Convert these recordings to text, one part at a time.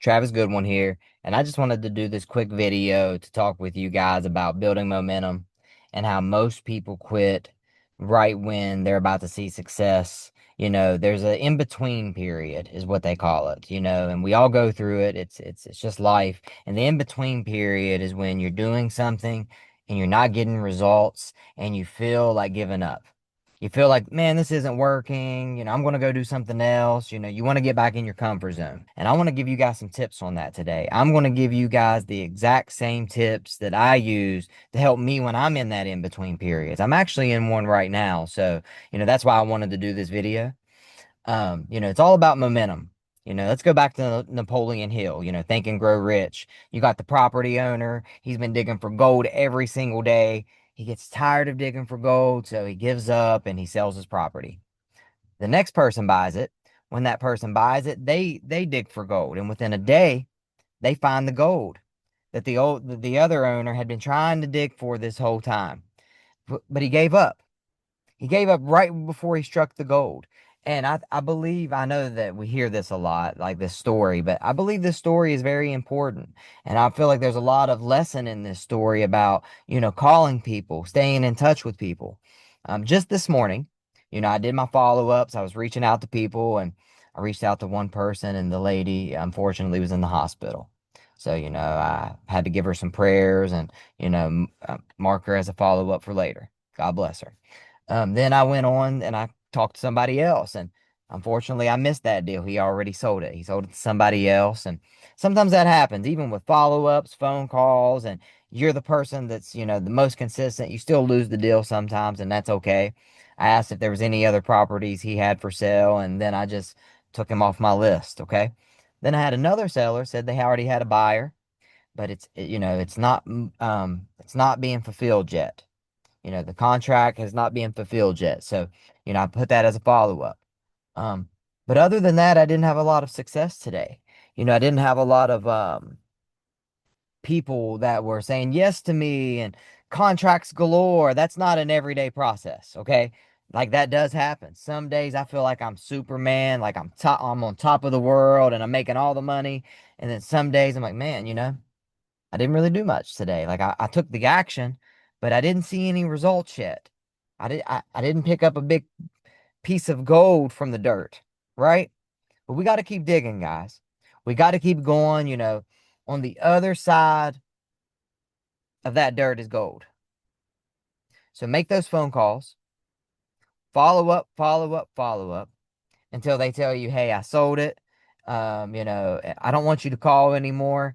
Travis Goodwin here, and I just wanted to do this quick video to talk with you guys about building momentum and how most people quit right when they're about to see success. There's an in-between period is what they call it, and we all go through it. It's just life. And the in-between period is when you're doing something and you're not getting results and you feel like giving up. You feel like, man, this isn't working. I'm going to go do something else. You want to get back in your comfort zone. And I want to give you guys some tips on that today. I'm going to give you guys the exact same tips that I use to help me when I'm in that in between periods. I'm actually in one right now. So, that's why I wanted to do this video. It's all about momentum. Let's go back to Napoleon Hill, Think and Grow Rich. You got the property owner. He's been digging for gold every single day. He gets tired of digging for gold, so he gives up and he sells his property. The next person buys it. When that person buys it, they dig for gold, and within a day, they find the gold that the other owner had been trying to dig for this whole time. But he gave up. He gave up right before he struck the gold. And I believe, I know that we hear this a lot, like this story, but I believe this story is very important. And I feel like there's a lot of lesson in this story about, calling people, staying in touch with people. Just this morning, I did my follow-ups. I was reaching out to people and I reached out to one person and the lady, unfortunately, was in the hospital. So, I had to give her some prayers and, mark her as a follow-up for later. God bless her. Then I went on and I talked to somebody else, and unfortunately, I missed that deal. He already sold it. He sold it to somebody else, and sometimes that happens, even with follow-ups, phone calls, and you're the person that's the most consistent. You still lose the deal sometimes, and that's okay. I asked if there was any other properties he had for sale, and then I just took him off my list. Okay. Then I had another seller said they already had a buyer, but it's not being fulfilled yet. The contract has not been fulfilled yet. So, I put that as a follow-up. Um, but other than that, I didn't have a lot of success today. I didn't have a lot of people that were saying yes to me and contracts galore. That's not an everyday process, okay? Like that does happen. Some days I feel like I'm Superman, like I'm on top of the world and I'm making all the money. And then some days I'm like, man, I didn't really do much today. Like I took the action, but I didn't see any results yet. I didn't pick up a big piece of gold from the dirt, right? But we got to keep digging, guys. We got to keep going, on the other side of that dirt is gold. So make those phone calls, follow up, follow up, follow up until they tell you, hey, I sold it. I don't want you to call anymore.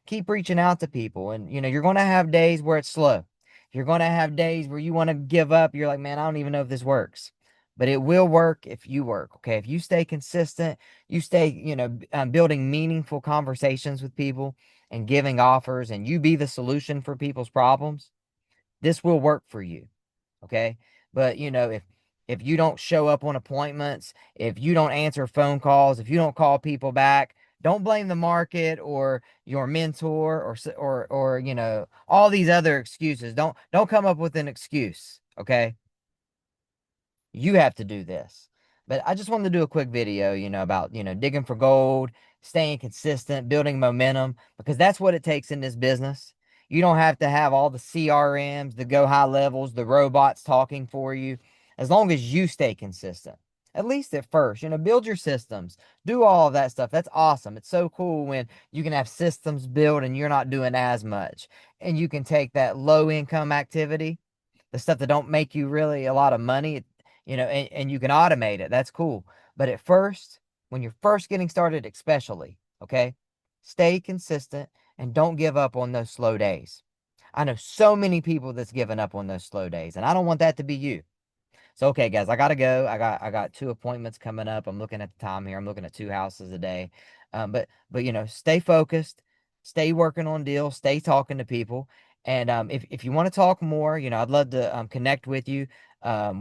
Keep reaching out to people. And, you're going to have days where it's slow. You're going to have days where you want to give up. You're like, man, I don't even know if this works. But it will work if you work. Okay. If you stay consistent, you stay, building meaningful conversations with people and giving offers, and you be the solution for people's problems, this will work for you. Okay. But if you don't show up on appointments, if you don't answer phone calls, if you don't call people back, don't blame the market or your mentor or all these other excuses. Don't come up with an excuse. Okay. You have to do this. But I just wanted to do a quick video, about, digging for gold, staying consistent, building momentum, because that's what it takes in this business. You don't have to have all the CRMs, the go high levels, the robots talking for you, as long as you stay consistent. At least at first, build your systems, do all of that stuff. That's awesome. It's so cool when you can have systems built and you're not doing as much. And you can take that low income activity, the stuff that don't make you really a lot of money, and you can automate it. That's cool. But at first, when you're first getting started, especially, okay, stay consistent and don't give up on those slow days. I know so many people that's given up on those slow days, and I don't want that to be you. So, okay, guys, I gotta go. I got two appointments coming up. I'm looking at the time here. I'm looking at two houses a day. But stay focused, stay working on deals, stay talking to people. And if you want to talk more, I'd love to connect with you.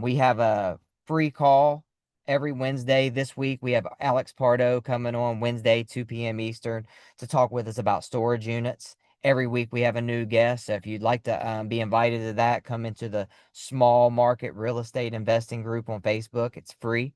We have a free call every Wednesday. This week we have Alex Pardo coming on Wednesday, 2 p.m. Eastern, to talk with us about storage units. Every week we have a new guest. So if you'd like to be invited to that, come into the Small Market Real Estate Investing group on Facebook. It's free.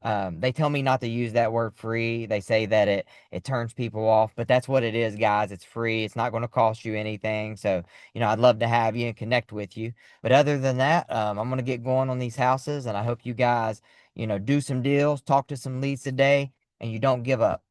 They tell me not to use that word free. They say that it turns people off, but that's what it is, guys. It's free. It's not going to cost you anything. So, I'd love to have you and connect with you. But other than that, I'm going to get going on these houses, and I hope you guys, do some deals, talk to some leads today, and you don't give up.